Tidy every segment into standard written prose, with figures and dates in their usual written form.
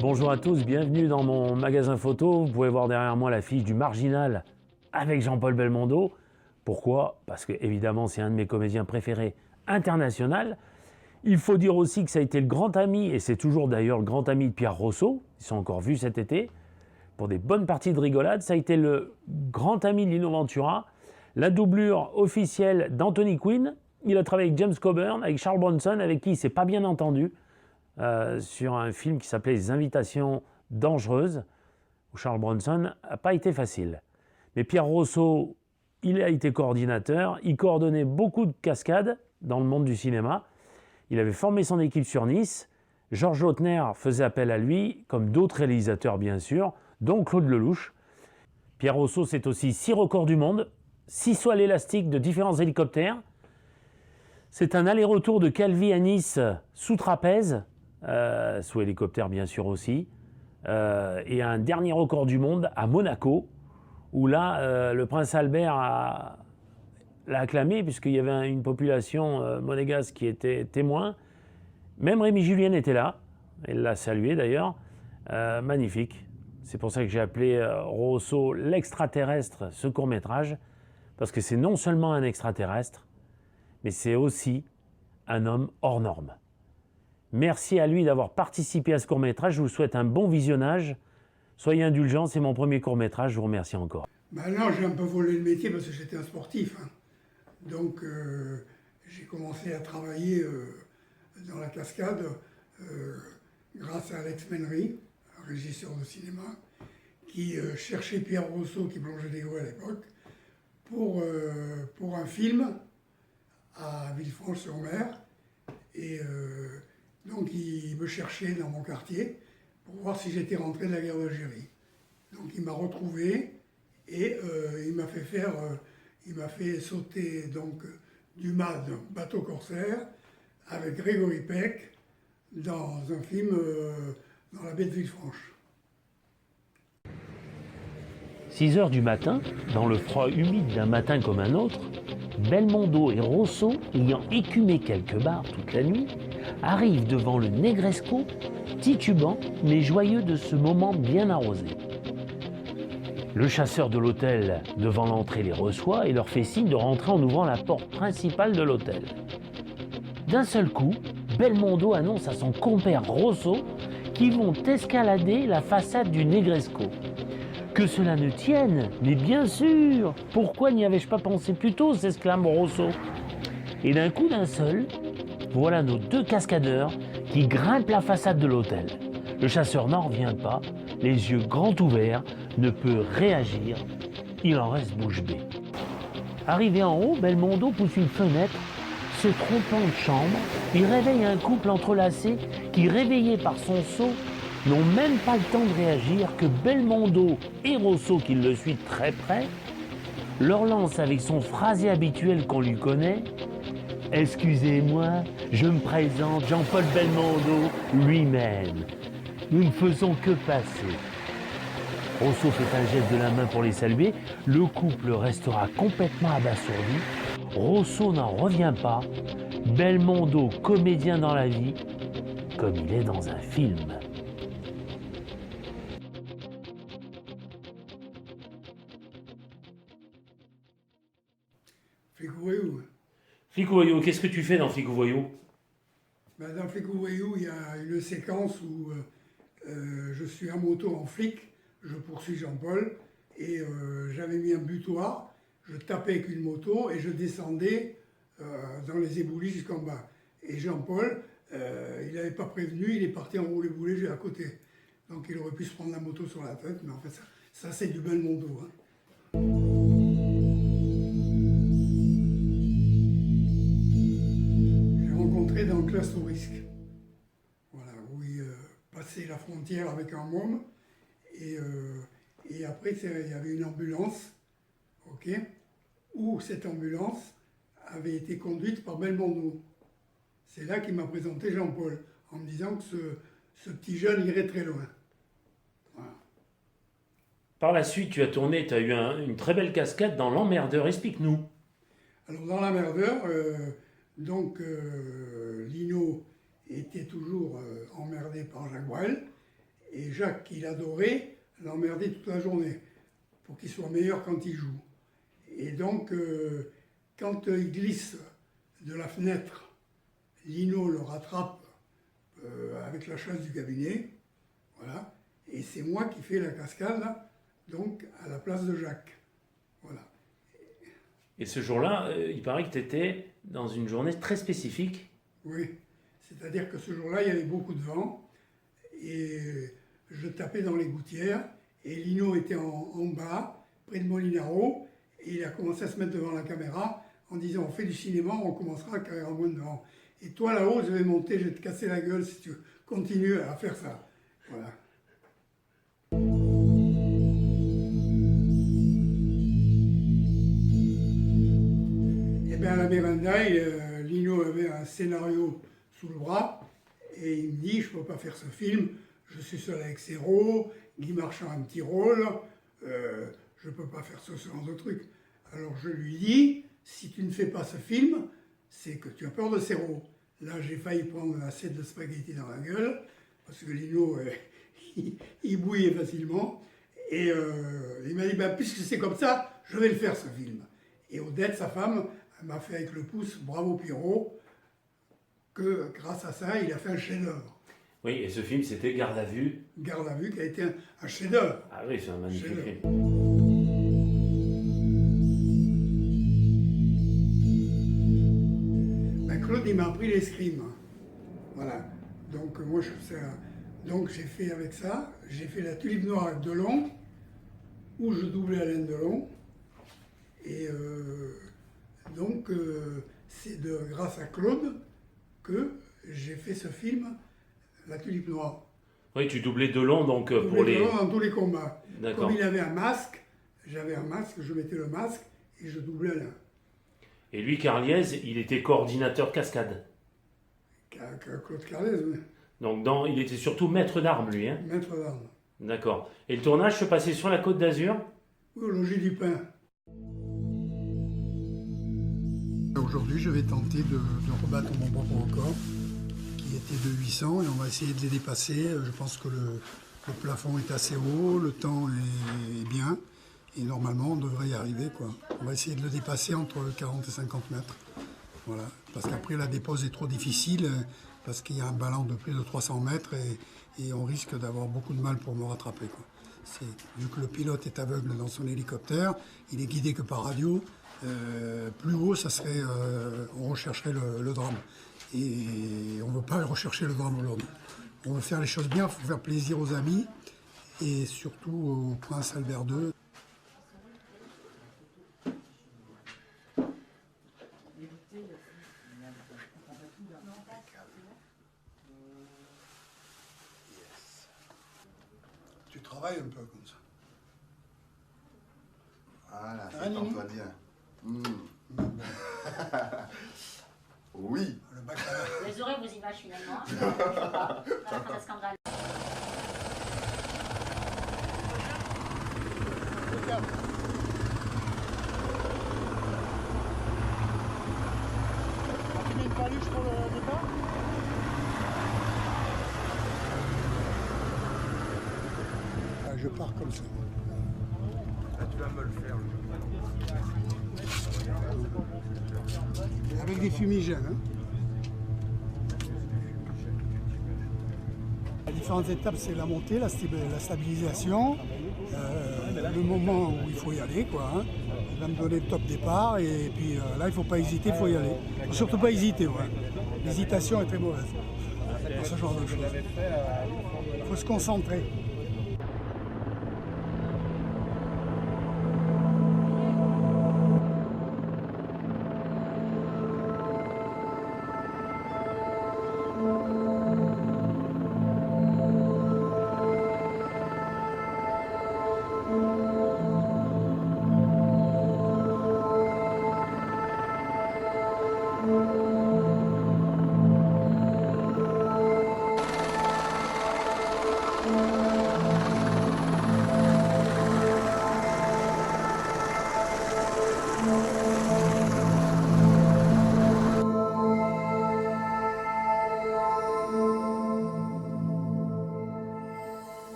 Bonjour à tous, bienvenue dans mon magasin photo. Vous pouvez voir derrière moi l'affiche du Marginal avec Jean-Paul Belmondo. Pourquoi? Parce que évidemment c'est un de mes comédiens préférés international. Il faut dire aussi que ça a été le grand ami, et c'est toujours d'ailleurs le grand ami de Pierre Rosso, ils sont encore vus cet été, pour des bonnes parties de rigolade. Ça a été le grand ami de Lino Ventura, la doublure officielle d'Anthony Quinn. Il a travaillé avec James Coburn, avec Charles Bronson, avec qui il ne s'est pas bien entendu, sur un film qui s'appelait Les Invitations dangereuses, où Charles Bronson n'a pas été facile. Mais Pierre Rosso, il a été coordinateur, il coordonnait beaucoup de cascades dans le monde du cinéma. Il avait formé son équipe sur Nice. Georges Lautner faisait appel à lui, comme d'autres réalisateurs bien sûr, dont Claude Lelouch. Pierre Rosso, c'est aussi 6 records du monde, 6 sauts à l'élastique de différents hélicoptères. C'est un aller-retour de Calvi à Nice sous trapèze, sous hélicoptère bien sûr aussi, et un dernier record du monde à Monaco, où là, le prince Albert l'a acclamé, puisqu'il y avait une population monégasque qui était témoin. Même Rémi Julien était là, elle l'a salué d'ailleurs. Magnifique. C'est pour ça que j'ai appelé Rosso l'extraterrestre, ce court-métrage, parce que c'est non seulement un extraterrestre, mais c'est aussi un homme hors norme. Merci à lui d'avoir participé à ce court-métrage. Je vous souhaite un bon visionnage. Soyez indulgents, c'est mon premier court-métrage. Je vous remercie encore. Non, j'ai un peu volé le métier parce que j'étais un sportif. Donc, j'ai commencé à travailler dans la cascade grâce à Alex Menry, un régisseur de cinéma, qui cherchait Pierre Rosso, qui plongeait des gouets à l'époque, pour un film à Villefranche-sur-Mer. Et donc, il me cherchait dans mon quartier pour voir si j'étais rentré de la guerre d'Algérie. Donc, il m'a retrouvé et il m'a fait sauter donc du mât d'un bateau corsaire avec Grégory Peck dans un film dans la baie de Villefranche. 6 heures du matin, dans le froid humide d'un matin comme un autre, Belmondo et Rosso, ayant écumé quelques bars toute la nuit, arrivent devant le Negresco, titubant mais joyeux de ce moment bien arrosé. Le chasseur de l'hôtel devant l'entrée les reçoit et leur fait signe de rentrer en ouvrant la porte principale de l'hôtel. D'un seul coup, Belmondo annonce à son compère Rosso qu'ils vont escalader la façade du Negresco. Que cela ne tienne, mais bien sûr, pourquoi n'y avais-je pas pensé plus tôt, s'exclame Rosso. Et d'un coup d'un seul, voilà nos 2 cascadeurs qui grimpent la façade de l'hôtel. Le chasseur n'en revient pas, les yeux grands ouverts, ne peut réagir, il en reste bouche bée. Arrivé en haut, Belmondo pousse une fenêtre, se trompant de chambre, il réveille un couple entrelacé qui, réveillé par son saut, n'ont même pas le temps de réagir que Belmondo et Rosso, qui le suit très près, leur lance avec son phrasé habituel qu'on lui connaît « Excusez-moi, je me présente Jean-Paul Belmondo lui-même. Nous ne faisons que passer. » Rosso fait un geste de la main pour les saluer. Le couple restera complètement abasourdi. Rosso n'en revient pas. Belmondo, comédien dans la vie, comme il est dans un film. Flic ou voyou. Flic ou voyou, qu'est-ce que tu fais dans Flic ou voyou? Dans Flic ou voyou, il y a une séquence où je suis en moto en flic, je poursuis Jean-Paul, et j'avais mis un butoir, je tapais avec une moto et je descendais dans les éboulis jusqu'en bas. Et Jean-Paul, il n'avait pas prévenu, il est parti en roulé-boulé à côté. Donc il aurait pu se prendre la moto sur la tête, mais en fait ça c'est du Belmondo. J'ai rencontré dans Classe au risque, voilà, où il passait la frontière avec un môme, et après il y avait une ambulance, ok, où cette ambulance avait été conduite par Belmondo. C'est là qu'il m'a présenté Jean-Paul, en me disant que ce petit jeune irait très loin. Voilà. Par la suite, tu as tourné, tu as eu une très belle cascade dans L'Emmerdeur. Explique-nous. Alors dans l'emmerdeur, Lino était toujours emmerdé par Jacques Brel, et Jacques, il adorait l'emmerder toute la journée, pour qu'il soit meilleur quand il joue. Et donc, quand il glisse de la fenêtre, Lino le rattrape avec la chaise du cabinet, voilà, et c'est moi qui fais la cascade, donc à la place de Jacques. Voilà. Et ce jour-là, il paraît que tu étais dans une journée très spécifique. Oui, c'est-à-dire que ce jour-là, il y avait beaucoup de vent, et je tapais dans les gouttières, et Lino était en bas, près de Molinaro, et il a commencé à se mettre devant la caméra en disant on fait du cinéma, on commencera quand il y aura moins de vent. Et toi là-haut, je vais monter, je vais te casser la gueule si tu continues à faire ça. Voilà. Et bien à la Mérandaille, Lino avait un scénario sous le bras, et il me dit je ne peux pas faire ce film, je suis seul avec Serrault, Guy Marchand a un petit rôle, je ne peux pas faire ce genre de truc. Alors je lui dis, si tu ne fais pas ce film, c'est que tu as peur de Serrault. Là, j'ai failli prendre une assiette de spaghettis dans la gueule, parce que Lino, il bouillait facilement. Et il m'a dit, bah, puisque c'est comme ça, je vais le faire ce film. Et Odette, sa femme, elle m'a fait avec le pouce, bravo Pierrot, que grâce à ça, il a fait un chef-d'œuvre. Oui, et ce film, c'était Garde à vue. Garde à vue, qui a été un chef-d'œuvre. Ah oui, c'est un magnifique film. Ben, Claude, il m'a appris l'escrime. Voilà. Donc, moi, donc j'ai fait avec ça, j'ai fait la tulipe noire avec Delon, où je doublais Alain Delon. Et c'est grâce à Claude que j'ai fait ce film, La tulipe noire. Oui, tu doublais Delon donc pour les... Delon dans tous les combats. D'accord. Comme il avait un masque, j'avais un masque, je mettais le masque et je doublais Alain. Et lui, Carliez, il était coordinateur cascade. Claude Carlez, oui. Donc il était surtout maître d'armes, lui. Hein. Maître d'armes. D'accord. Et le tournage se passait sur la Côte d'Azur? Oui, au logis du Pin. Aujourd'hui, je vais tenter de rebattre mon propre record, qui était de 800, et on va essayer de les dépasser. Je pense que le plafond est assez haut, le temps est bien, et normalement, on devrait y arriver, quoi. On va essayer de le dépasser entre 40 et 50 mètres. Voilà. Parce qu'après, la dépose est trop difficile, parce qu'il y a un ballon de plus de 300 mètres, et on risque d'avoir beaucoup de mal pour me rattraper, quoi. Vu que le pilote est aveugle dans son hélicoptère, il est guidé que par radio. Plus haut, ça serait, on rechercherait le drame. Et on ne veut pas rechercher le drame aujourd'hui. On veut faire les choses bien, il faut faire plaisir aux amis et surtout au prince Albert II. Tu travailles un peu comme ça. Voilà, détends-toi bien. Oui. Vous aurez vos images finalement. Dans la fin de scandale. Tu mets une paluche pour le départ ? Je pars comme ça. Là, tu vas me le faire. Avec des fumigènes. Hein. Les différentes étapes, c'est la montée, la stabilisation, le moment où il faut y aller, quoi. Hein. Il va me donner le top départ et puis là, il ne faut pas hésiter, il faut y aller. Il ne faut surtout pas hésiter. Ouais. L'hésitation est très mauvaise dans ce genre de choses. Il faut se concentrer.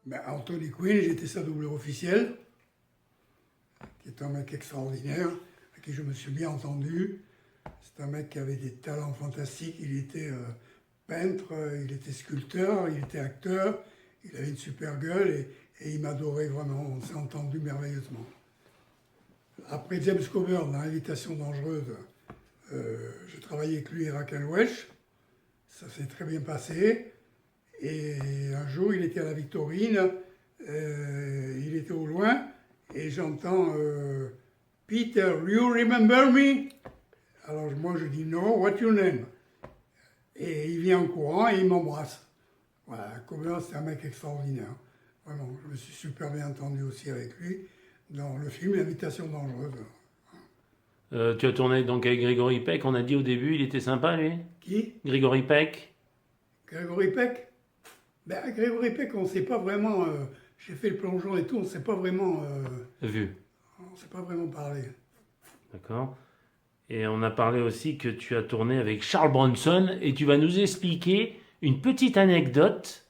Ben, Anthony Quinn, j'étais sa doublure officielle, qui est un mec extraordinaire, avec qui je me suis bien entendu. C'est un mec qui avait des talents fantastiques. Il était peintre, il était sculpteur, il était acteur, il avait une super gueule et il m'adorait vraiment. On s'est entendu merveilleusement. Après James Coburn, dans Invitation dangereuse, j'ai travaillé avec lui et Raquel Welch. Ça s'est très bien passé. Et un jour, il était à la Victorine, il était au loin, et j'entends Peter, you remember me? Alors moi je dis no, what's your name? Et il vient en courant et il m'embrasse. Voilà, Coburn, c'est un mec extraordinaire. Vraiment, je me suis super bien entendu aussi avec lui dans le film Invitation dangereuse. Tu as tourné donc avec Gregory Peck, on a dit au début, il était sympa lui? Qui? Gregory Peck? Gregory Peck? Ben, Gregory Peck, on ne sait pas vraiment. J'ai fait le plongeon et tout, on ne s'est pas vraiment. Vu. On ne s'est pas vraiment parlé. D'accord. Et on a parlé aussi que tu as tourné avec Charles Bronson et tu vas nous expliquer une petite anecdote.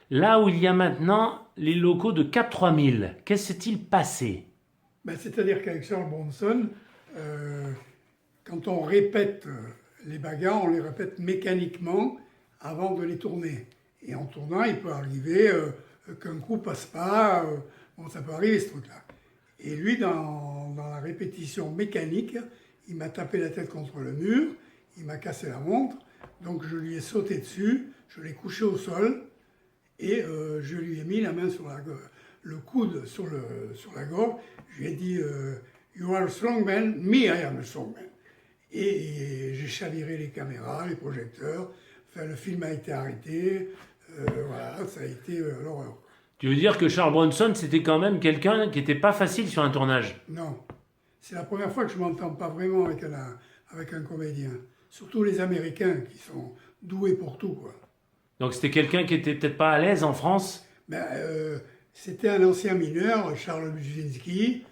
Là où il y a maintenant les locaux de Cap 3000, qu'est-ce qui s'est-il passé? Ben, c'est-à-dire qu'avec Charles Bronson, quand on répète les bagarres, on les répète mécaniquement avant de les tourner. Et en tournant, il peut arriver qu'un coup passe pas. Bon, ça peut arriver ce truc-là. Et lui, dans la répétition mécanique, il m'a tapé la tête contre le mur, il m'a cassé la montre, donc je lui ai sauté dessus, je l'ai couché au sol et je lui ai mis la main sur le coude sur la gorge. Je lui ai dit You are a strong man, me I am a strong man. Et j'ai chaviré les caméras, les projecteurs. Enfin, le film a été arrêté. Voilà, ça a été l'horreur. Tu veux dire que Charles Bronson, c'était quand même quelqu'un qui n'était pas facile sur un tournage? Non. C'est la première fois que je ne m'entends pas vraiment avec un comédien. Surtout les Américains qui sont doués pour tout, quoi. Donc c'était quelqu'un qui était peut-être pas à l'aise en France? Ben, c'était un ancien mineur, Charles Buzinski,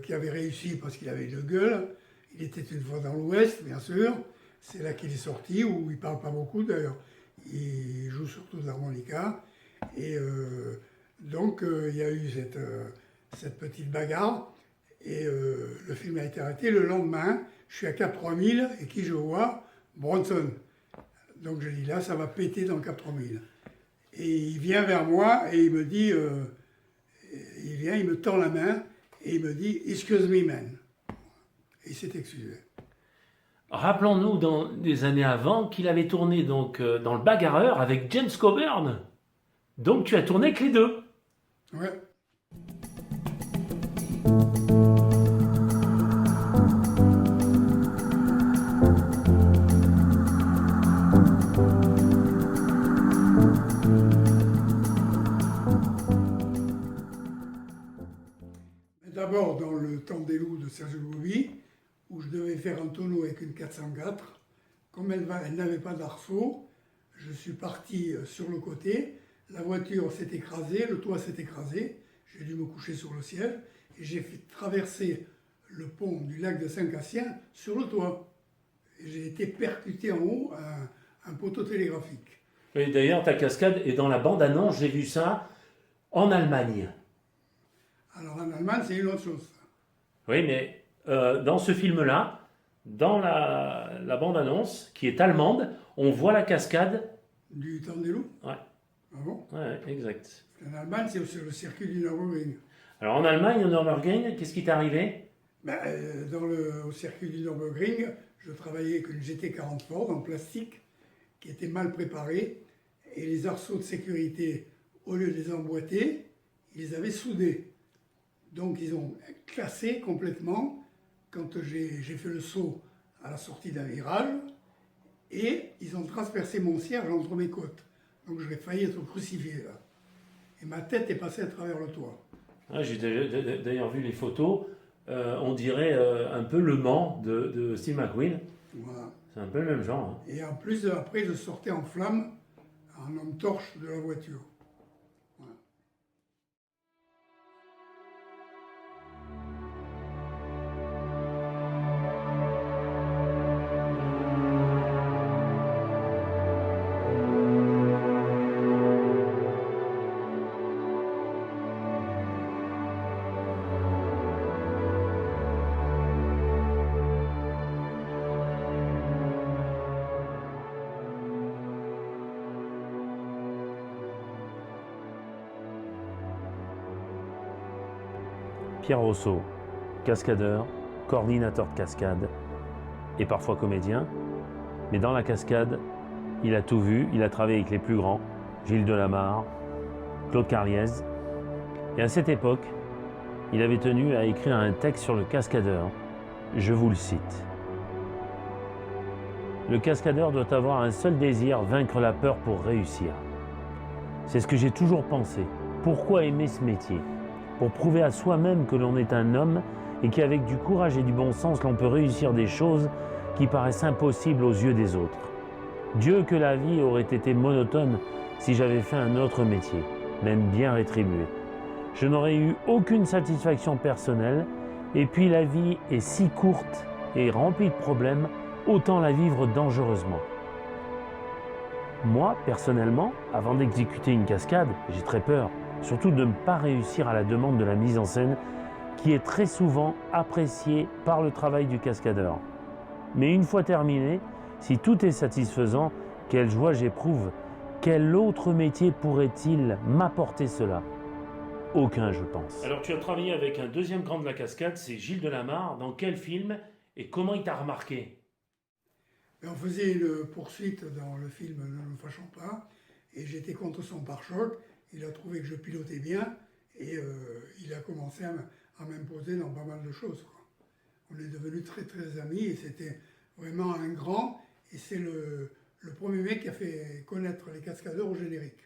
qui avait réussi parce qu'il avait de gueule. Il était une fois dans l'Ouest, bien sûr. C'est là qu'il est sorti, où il ne parle pas beaucoup d'ailleurs. Il joue surtout de l'harmonica. Et donc, il y a eu cette petite bagarre. Et le film a été arrêté. Le lendemain, je suis à Cap 3000 et qui je vois? Bronson. Donc je dis là, ça va péter dans Cap 3000. Et il vient vers moi et il me dit, il me tend la main et il me dit « Excuse me, man ». Et il s'est excusé. Rappelons-nous dans des années avant qu'il avait tourné donc dans Le Bagarreur avec James Coburn. Donc tu as tourné avec les deux. Ouais. D'abord dans Le Temps des loups de Serge Louis, où je devais faire un tonneau avec une 404. Comme elle n'avait pas d'arceau, je suis parti sur le côté, la voiture s'est écrasée, le toit s'est écrasé, j'ai dû me coucher sur le siège, et j'ai fait traverser le pont du lac de Saint-Cassien sur le toit. Et j'ai été percuté en haut à un poteau télégraphique. Et d'ailleurs, ta cascade est dans la bande-annonce, j'ai vu ça, en Allemagne. Alors en Allemagne, c'est une autre chose. Oui, mais dans ce film-là, dans la bande-annonce, qui est allemande, on voit la cascade. Du Temps des loups? Ouais. Ah bon? Ouais, exact. En Allemagne, c'est sur le circuit du Nürburgring. Alors en Allemagne, au Nürburgring, qu'est-ce qui t'est arrivé? Ben, au circuit du Nürburgring, je travaillais avec une GT40 Ford en plastique qui était mal préparée et les arceaux de sécurité, au lieu de les emboîter, ils les avaient soudés. Donc ils ont cassé complètement quand j'ai fait le saut à la sortie d'un virage et ils ont transpercé mon cierge entre mes côtes. Donc j'aurais failli être crucifié là. Et ma tête est passée à travers le toit. Ah, j'ai d'ailleurs vu les photos. On dirait un peu Le Mans de Steve McQueen. Voilà. C'est un peu le même genre. Hein. Et en plus, après, je sortais en flammes, en homme torche de la voiture. Voilà. Pierre Rousseau, cascadeur, coordinateur de cascade et parfois comédien. Mais dans la cascade, il a tout vu, il a travaillé avec les plus grands, Gilles Delamarre, Claude Carliez. Et à cette époque, il avait tenu à écrire un texte sur le cascadeur. Je vous le cite. Le cascadeur doit avoir un seul désir, vaincre la peur pour réussir. C'est ce que j'ai toujours pensé. Pourquoi aimer ce métier? Pour prouver à soi-même que l'on est un homme et qu'avec du courage et du bon sens, l'on peut réussir des choses qui paraissent impossibles aux yeux des autres. Dieu que la vie aurait été monotone si j'avais fait un autre métier, même bien rétribué. Je n'aurais eu aucune satisfaction personnelle, et puis la vie est si courte et remplie de problèmes, autant la vivre dangereusement. Moi, personnellement, avant d'exécuter une cascade, j'ai très peur, surtout de ne pas réussir à la demande de la mise en scène, qui est très souvent appréciée par le travail du cascadeur. Mais une fois terminé, si tout est satisfaisant, quelle joie j'éprouve! Quel autre métier pourrait-il m'apporter cela? Aucun, je pense. Alors tu as travaillé avec un deuxième grand de la cascade, c'est Gilles Delamarre. Dans quel film et comment il t'a remarqué? On faisait une poursuite dans le film Ne nous fâchons pas, et j'étais contre son pare-choc. Il a trouvé que je pilotais bien, et il a commencé à m'imposer dans pas mal de choses, quoi. On est devenus très très amis, et c'était vraiment un grand, et c'est le premier mec qui a fait connaître les cascadeurs au générique.